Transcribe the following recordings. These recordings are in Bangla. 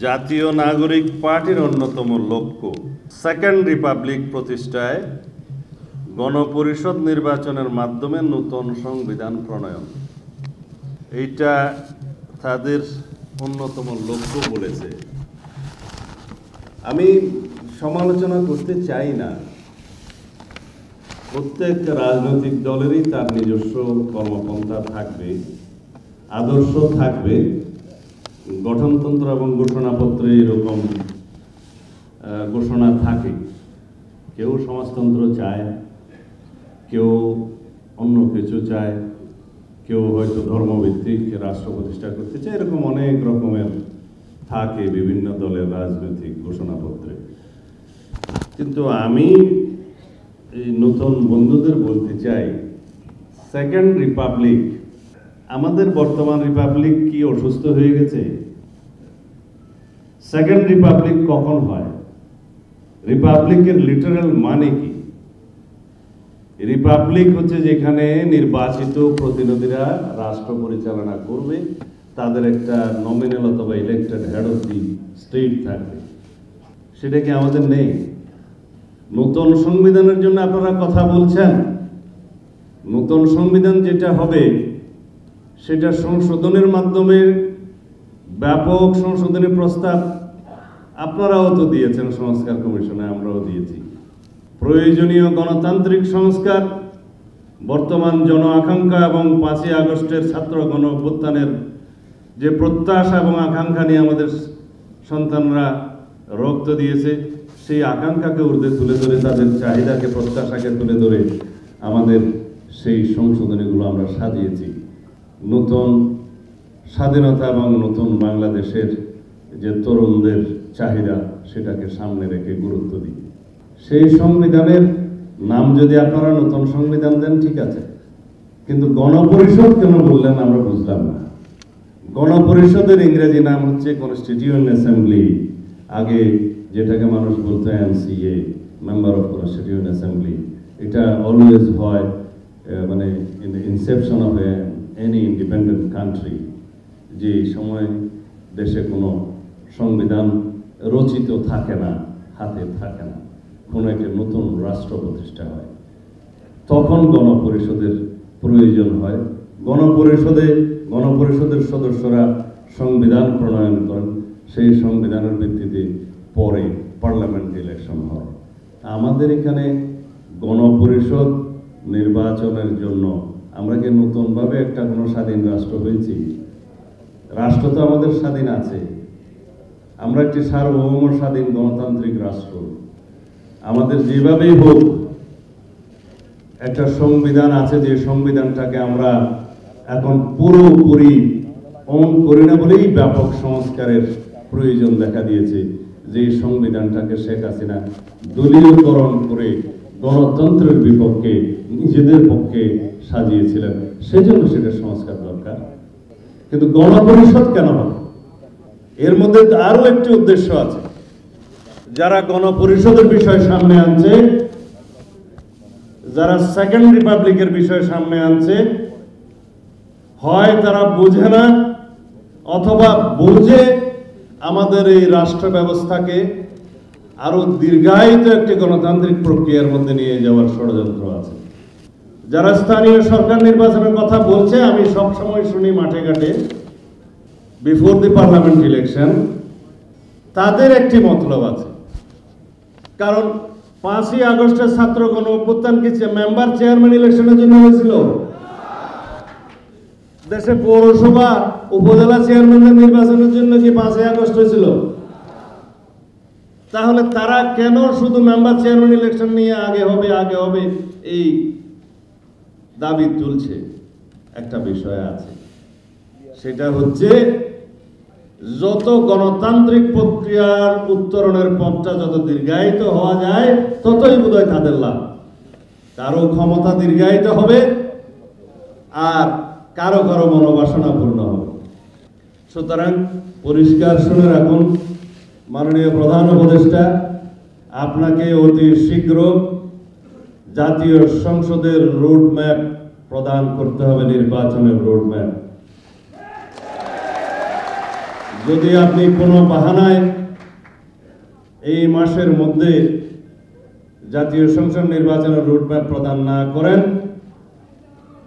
জাতীয় নাগরিক পার্টির অন্যতম লক্ষ্য সেকেন্ড রিপাবলিক প্রতিষ্ঠায় গণপরিষদ নির্বাচনের মাধ্যমে নতুন সংবিধান প্রণয়ন। এইটা তাদের অন্যতম লক্ষ্য বলেছে। আমি সমালোচনা করতে চাই না। প্রত্যেক রাজনৈতিক দলেরই তার নিজস্ব কর্মপন্থা থাকবে, আদর্শ থাকবে। গঠনতন্ত্র এবং ঘোষণাপত্রে এরকম ঘোষণা থাকে। কেউ সমাজতন্ত্র চায়, কেউ অন্য কিছু চায়, কেউ হয়তো ধর্মভিত্তিক রাষ্ট্র প্রতিষ্ঠা করতে চায়। এরকম অনেক রকমের থাকে বিভিন্ন দলের রাজনৈতিক ঘোষণাপত্রে। কিন্তু আমি এই নতুন বন্ধুদের বলতে চাই, সেকেন্ড রিপাবলিক, আমাদের বর্তমান রিপাবলিক কি অসুস্থ হয়ে গেছে? সেকেন্ড রিপাবলিক কখন হয়? রিপাবলিকের লিটারাল মানে কি? রিপাবলিক হচ্ছে যেখানে নির্বাচিত প্রতিনিধিরা রাষ্ট্র পরিচালনা করবে, তাদের একটা নমিনাল অথবা elected head of the state থাকবে। সেটা কি আমাদের নেই? নতুন সংবিধানের জন্য আপনারা কথা বলছেন। নতুন সংবিধান যেটা হবে সেটা সংশোধনের মাধ্যমে, ব্যাপক সংশোধনের প্রস্তাব আপনারাও তো দিয়েছেন সংস্কার কমিশনে, আমরাও দিয়েছি। প্রয়োজনীয় গণতান্ত্রিক সংস্কার, বর্তমান জন আকাঙ্ক্ষা এবং 5ই আগস্টের ছাত্র গণ অভ্যুত্থানের যে প্রত্যাশা এবং আকাঙ্ক্ষা নিয়ে আমাদের সন্তানরা রক্ত দিয়েছে, সেই আকাঙ্ক্ষাকে ঊর্ধ্বে তুলে ধরে, তাদের চাহিদাকে, প্রত্যাশাকে তুলে ধরে আমাদের সেই সংশোধনীগুলো আমরা সাজিয়েছি। নতুন স্বাধীনতা এবং নতুন বাংলাদেশের যে তরুণদের চাহিদা, সেটাকে সামনে রেখে গুরুত্ব দিই। সেই সংবিধানের নাম যদি আপনারা নতুন সংবিধান দেন, ঠিক আছে, কিন্তু গণপরিষদ কেন বললেন আমরা বুঝলাম না। গণপরিষদের ইংরেজি নাম হচ্ছে কনস্টিটিউয়েন্ট অ্যাসেম্বলি। আগে যেটাকে মানুষ বলতো MCA, member of constituent assembly. এটা অলওয়েজ হয় মানে in the Inception of any independent country, যে সময় দেশে কোনো সংবিধান রচিত থাকে না, হাতে থাকে না, কোনো একটা নতুন রাষ্ট্র প্রতিষ্ঠা হয়, তখন গণপরিষদের প্রয়োজন হয়। গণপরিষদের সদস্যরা সংবিধান প্রণয়ন করেন। সেই সংবিধানের ভিত্তিতে পরে পার্লামেন্ট ইলেকশন হয়। আমাদের এখানে গণপরিষদ নির্বাচনের জন্য আমরা কি নতুনভাবে একটা কোনো স্বাধীন রাষ্ট্র হয়েছি? রাষ্ট্র তো আমাদের স্বাধীন আছে। আমরা একটি সার্বভৌম স্বাধীন গণতান্ত্রিক রাষ্ট্র। আমাদের যেভাবেই হোক একটা সংবিধান আছে, যে সংবিধানটাকে আমরা এখন পুরোপুরি অন করি না বলেই ব্যাপক সংস্কারের প্রয়োজন দেখা দিয়েছে। যে সংবিধানটাকে শেখ হাসিনা দলীয়করণ করে গণতন্ত্রের বিপক্ষে, নিজেদের পক্ষে সাজিয়েছিলেন, সেজন্য সেটা সংস্কার দরকার। কিন্তু গণপরিষদ কেন হবে? এর মধ্যে আরো একটি উদ্দেশ্য আছে। যারা গণপরিষদের বিষয় সামনে আনছে, যারা সেকেন্ড রিপাবলিকের বিষয় সামনে আনছে, হয় তারা বোঝে না, অথবা বুঝে আমাদের এই রাষ্ট্র ব্যবস্থাকে আরো দীর্ঘায়িত একটি গণতান্ত্রিক প্রক্রিয়ার মধ্যে নিয়ে যাওয়ার ষড়যন্ত্র আছে। যারা স্থানীয় সরকার নির্বাচনের কথা বলছে, আমি সব সময় শুনি মাঠে ঘাটে বিফোর দি পার্লামেন্ট ইলেকশন, তাদের একটি মতলব আছে। কারণ 5ই আগস্টের ছাত্র গণ অভ্যুত্থান কি মেম্বার চেয়ারম্যান ইলেকশনের জন্য হয়েছিল? দেশে পৌরসভা, উপজেলা চেয়ারম্যানের নির্বাচনের জন্য কি 5ই আগস্ট হয়েছিল? তাহলে তারা কেন শুধু মেম্বার চেয়ারম্যান ইলেকশন নিয়ে আগে হবে এই দাবি তুলছে? একটা বিষয় আছে, সেটা হচ্ছে যত গণতান্ত্রিক প্রক্রিয়ার উত্তরণের পথটা যত দীর্ঘায়িত হওয়া যায়, ততই বোধহয় তাদের লাভ। কারো ক্ষমতা দীর্ঘায়িত হবে, আর কারো কারো মনোবাসনা পূর্ণ হবে। সুতরাং পরিষ্কার শুনে রাখুন, মাননীয় প্রধান উপদেষ্টা, আপনাকে অতি শীঘ্র জাতীয় সংসদের রোডম্যাপ প্রদান করতে হবে, নির্বাচনের রোডম্যাপ। যদি আপনি কোনো বাহানায় এই মাসের মধ্যে জাতীয় সংসদ নির্বাচনের রুটম্যাপ প্রদান না করেন,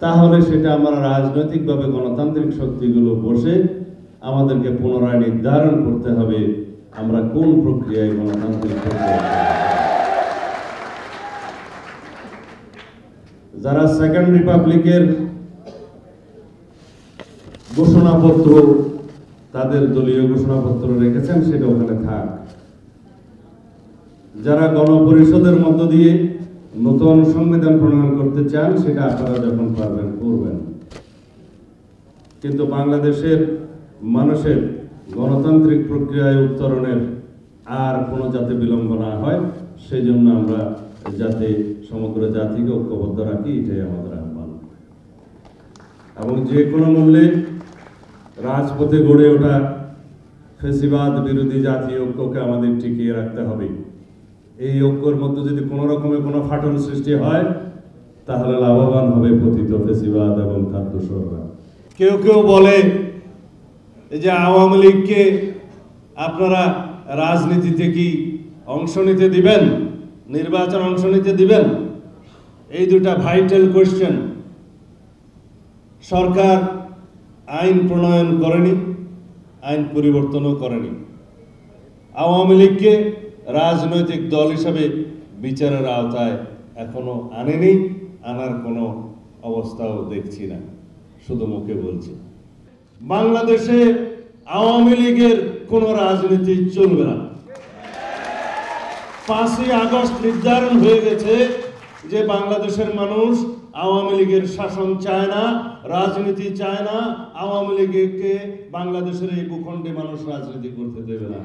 তাহলে সেটা আমরা রাজনৈতিকভাবে গণতান্ত্রিক শক্তিগুলো বসে আমাদেরকে পুনরায় নির্ধারণ করতে হবে আমরা কোন প্রক্রিয়ায় গণতান্ত্রিক প্রক্রিয়া। যারা সেকেন্ড রিপাবলিকের ঘোষণাপত্র, তাদের দলীয় ঘোষণাপত্র রেখেছেন, সেটা ওখানে থাক। যারা গণপরিষদের মধ্য দিয়ে নতুন সংবিধান প্রণয়ন করতে চান, সেটা আপনারা যখন পারবেন করবেন। কিন্তু বাংলাদেশের মানুষের গণতান্ত্রিক প্রক্রিয়ায় উত্তরণের আর কোনো যাতে বিলম্ব না হয়, সেই জন্য আমরা যাতে সমগ্র জাতিকে ঐক্যবদ্ধ রাখি, এটাই আমাদের আহ্বান। এবং যে কোনো মূল্যে রাজপথে গড়ে ওঠা ফ্যাসিবাদ বিরোধী জাতীয় ঐক্যকে আমাদের টিকিয়ে রাখতে হবে। এই ঐক্যের মধ্যে যদি কোনো রকমের কোনো ফাটল সৃষ্টি হয়, তাহলে লাভবান হবে পতিত ফ্যাসিবাদ এবং তার দোসররা। কেউ কেউ বলে যে আওয়ামী লীগকে আপনারা রাজনীতিতে কি অংশ নিতে দিবেন, নির্বাচন অংশ নিতে দিবেন? এই দুটা ভাইটাল কোয়েশ্চেন। সরকার আইন প্রণয়ন করেনি, আইন পরিবর্তনও করেনি। আওয়ামী লীগকে রাজনৈতিক দল হিসাবে বিচারের আওতায় এখনো আনেনি, আনার কোনো অবস্থাও দেখছি না, শুধু মুখে বলছি। বাংলাদেশে আওয়ামী লীগের কোনো রাজনীতি চলবে না। 5ই আগস্ট নির্ধারণ হয়ে গেছে যে বাংলাদেশের মানুষ আওয়ামী লীগের শাসন চায় না, রাজনীতি চায় না। আওয়ামী লীগকে বাংলাদেশের এই ভূখণ্ডে মানুষ রাজনীতি করতে দেবে না।